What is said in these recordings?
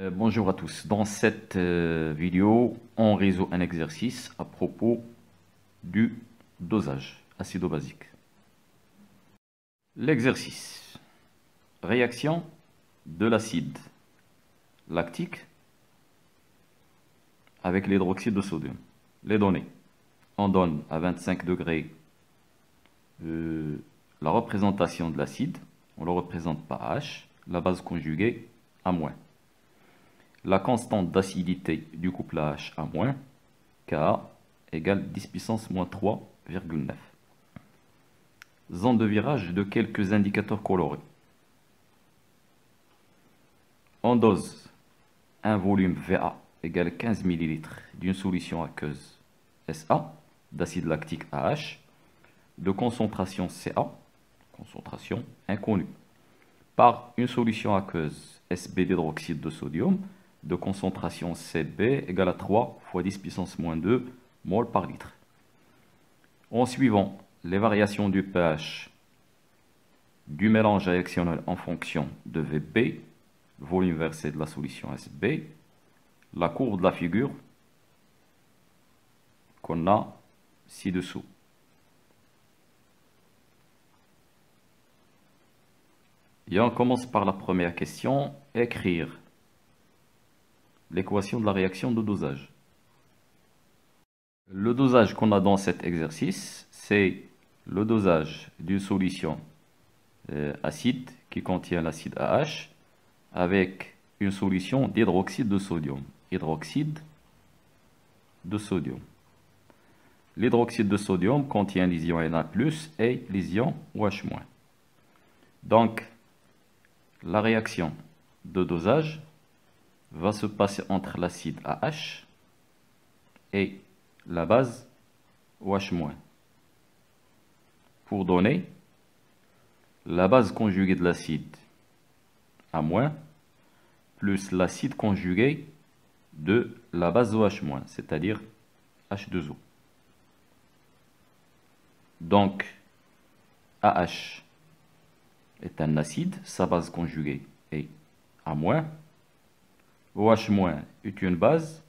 Bonjour à tous. Dans cette vidéo, on résout un exercice à propos du dosage acido-basique. L'exercice. Réaction de l'acide lactique avec l'hydroxyde de sodium. Les données. On donne à 25 degrés la représentation de l'acide. On le représente par H. La base conjuguée à moins. La constante d'acidité du couple H à moins, Ka égale 10 puissance moins 3,9. Zone de virage de quelques indicateurs colorés. On dose un volume Va égale 15 ml d'une solution aqueuse SA d'acide lactique AH de concentration Ca, concentration inconnue, par une solution aqueuse Sb d'hydroxyde de sodium de concentration Cb égale à 3 fois 10 puissance moins 2 mol par litre. En suivant les variations du pH du mélange réactionnel en fonction de Vb, volume versé de la solution Sb, la courbe de la figure qu'on a ci-dessous. Et on commence par la première question, écrire l'équation de la réaction de dosage. Le dosage qu'on a dans cet exercice, c'est le dosage d'une solution acide qui contient l'acide AH avec une solution d'hydroxyde de sodium. Hydroxyde de sodium. L'hydroxyde de sodium contient l'ion Na+ et l'ion OH-. Donc, la réaction de dosage va se passer entre l'acide AH et la base OH-. Pour donner la base conjuguée de l'acide A- plus l'acide conjugué de la base OH-, c'est-à-dire H2O. Donc, AH est un acide, sa base conjuguée est A-. OH- est une base,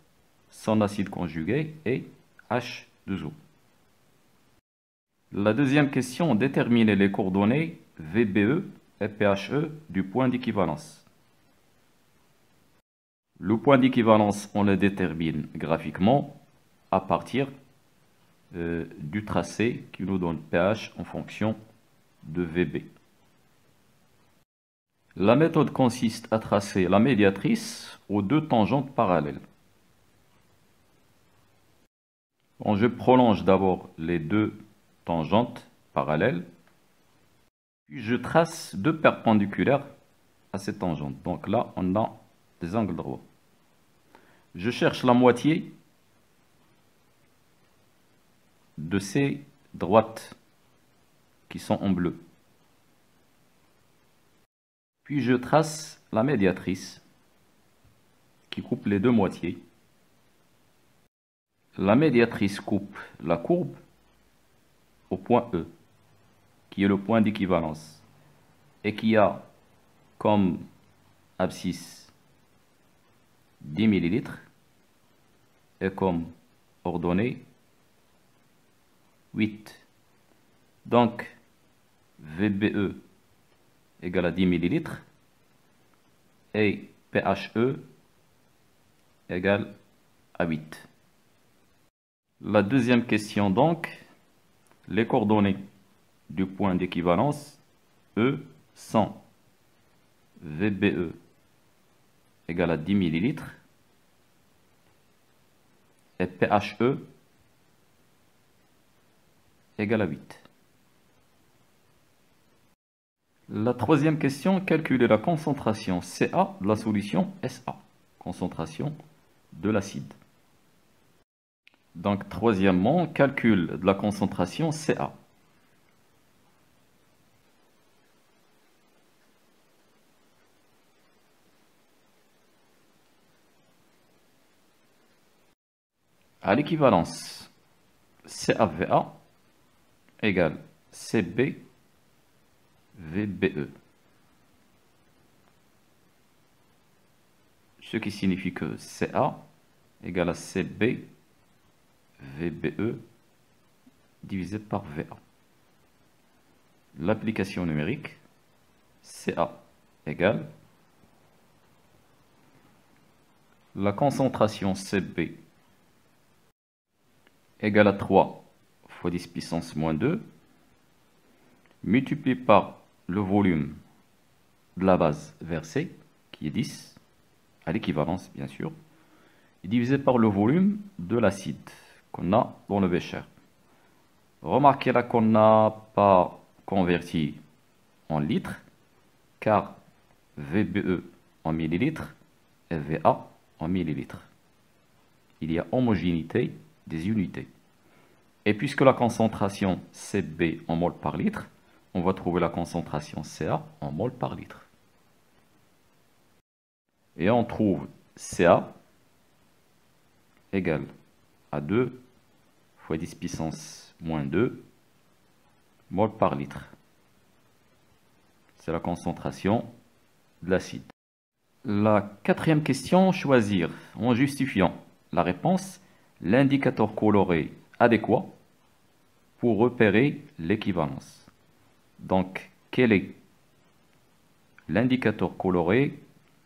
son acide conjugué est H2O. La deuxième question, déterminer les coordonnées VBE et PHE du point d'équivalence. Le point d'équivalence, on le détermine graphiquement à partir du tracé qui nous donne pH en fonction de VB. La méthode consiste à tracer la médiatrice aux deux tangentes parallèles. Bon, je prolonge d'abord les deux tangentes parallèles, puis je trace deux perpendiculaires à ces tangentes. Donc là, on a des angles droits. Je cherche la moitié de ces droites qui sont en bleu. Puis je trace la médiatrice qui coupe les deux moitiés. La médiatrice coupe la courbe au point E, qui est le point d'équivalence, et qui a comme abscisse 10 ml et comme ordonnée 8. Donc, VBE égale à 10 ml et PHE égale à 8. La deuxième question donc, les coordonnées du point d'équivalence E sont VBE égale à 10 ml et PHE égale à 8. La troisième question, calculer la concentration Ca de la solution SA, concentration de l'acide. Donc, troisièmement, calcul de la concentration Ca. À l'équivalence, CaVA égale CB VBE. ce qui signifie que CA égale à CB VBE divisé par VA. L'application numérique, CA égale la concentration CB égale à 3 fois 10 puissance moins 2 multiplié par le volume de la base versée, qui est 10, à l'équivalence bien sûr, et divisé par le volume de l'acide qu'on a dans le bécher. Remarquez là qu'on n'a pas converti en litres, car VBE en millilitres et VA en millilitres. Il y a homogénéité des unités. Et puisque la concentration CB en mol par litre, on va trouver la concentration CA en mol par litre. Et on trouve CA égale à 2 fois 10 puissance moins 2 mol par litre. C'est la concentration de l'acide. La quatrième question, choisir en justifiant la réponse l'indicateur coloré adéquat pour repérer l'équivalence. Donc, quel est l'indicateur coloré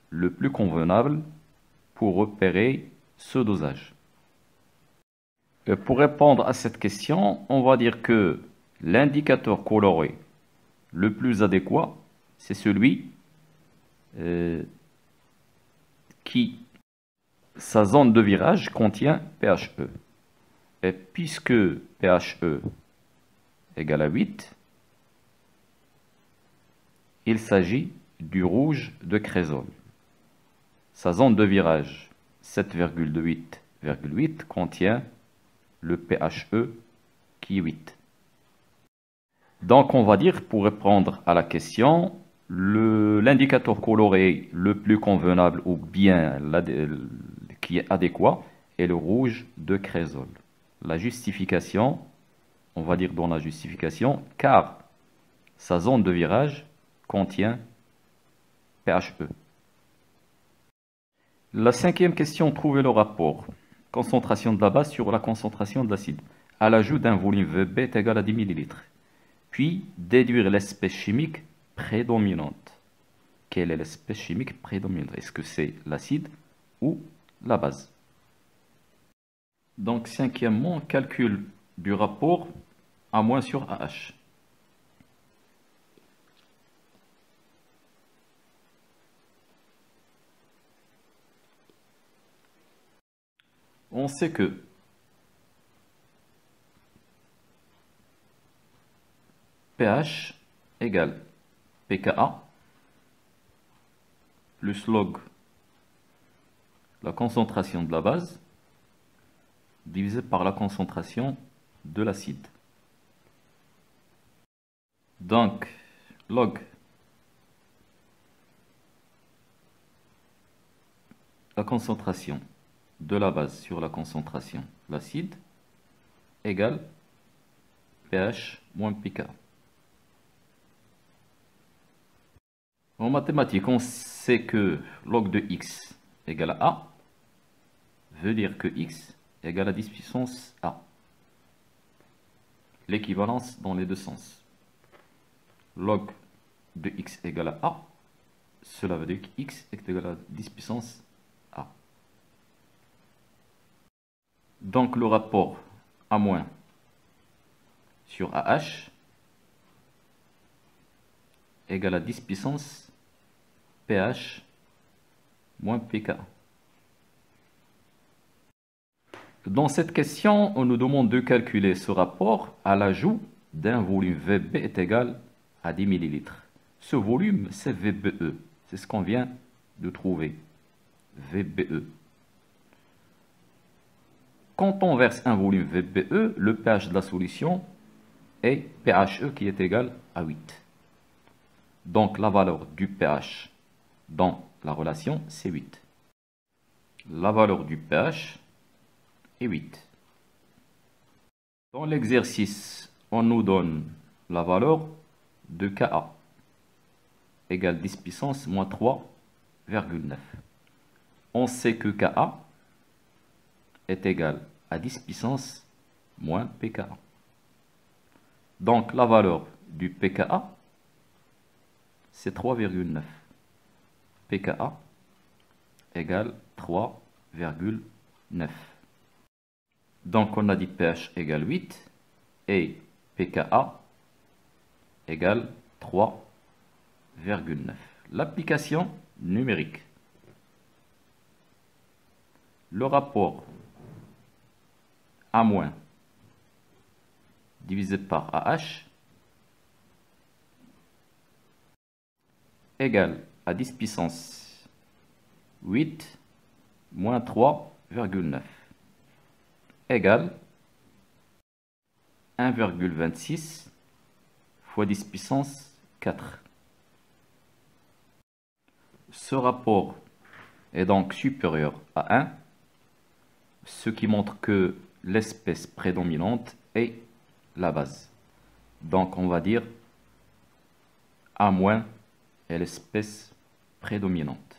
le plus convenable pour repérer ce dosage? Et pour répondre à cette question, on va dire que l'indicateur coloré le plus adéquat, c'est celui qui, sa zone de virage contient pHE. Et puisque pHE égale à 8, il s'agit du rouge de Crézol. Sa zone de virage 7,8 contient le pHE qui est 8. Donc on va dire, pour répondre à la question, l'indicateur coloré le plus convenable ou bien qui est adéquat est le rouge de Crézol. La justification, on va dire dans la justification, car sa zone de virage contient pHE. La cinquième question, trouvez le rapport concentration de la base sur la concentration de l'acide à l'ajout d'un volume VB est égal à 10 ml. Puis déduire l'espèce chimique prédominante. Quelle est l'espèce chimique prédominante? Est-ce que c'est l'acide ou la base? Donc cinquièmement, calcul du rapport A- sur AH. On sait que pH égale pKa plus log la concentration de la base divisé par la concentration de l'acide. Donc, log la concentration de la base sur la concentration de l'acide égale pH moins pK. En mathématiques, on sait que log de x égale à A veut dire que x égale à 10 puissance A. L'équivalence dans les deux sens. Log de x égale à A, cela veut dire que x est égal à 10 puissance A. Donc le rapport A- sur AH égale à 10 puissance pH moins pK. Dans cette question, on nous demande de calculer ce rapport à l'ajout d'un volume VB est égal à 10 ml. Ce volume, c'est VBE. C'est ce qu'on vient de trouver. VBE. Quand on verse un volume VBE, le pH de la solution est pHE qui est égal à 8. Donc la valeur du pH dans la relation, c'est 8. La valeur du pH est 8. Dans l'exercice, on nous donne la valeur de Ka, égale 10 puissance moins 3,9. On sait que Ka est égal à 10 puissance moins pKa. Donc la valeur du pKa, c'est 3,9. pKa égale 3,9. Donc on a dit pH égale 8 et pKa égale 3,9. L'application numérique. Le rapport A- divisé par AH égale à 10 puissance 8 moins 3,9 égale 1,26 fois 10 puissance 4. Ce rapport est donc supérieur à 1, ce qui montre que l'espèce prédominante est la base. Donc on va dire A- est l'espèce prédominante.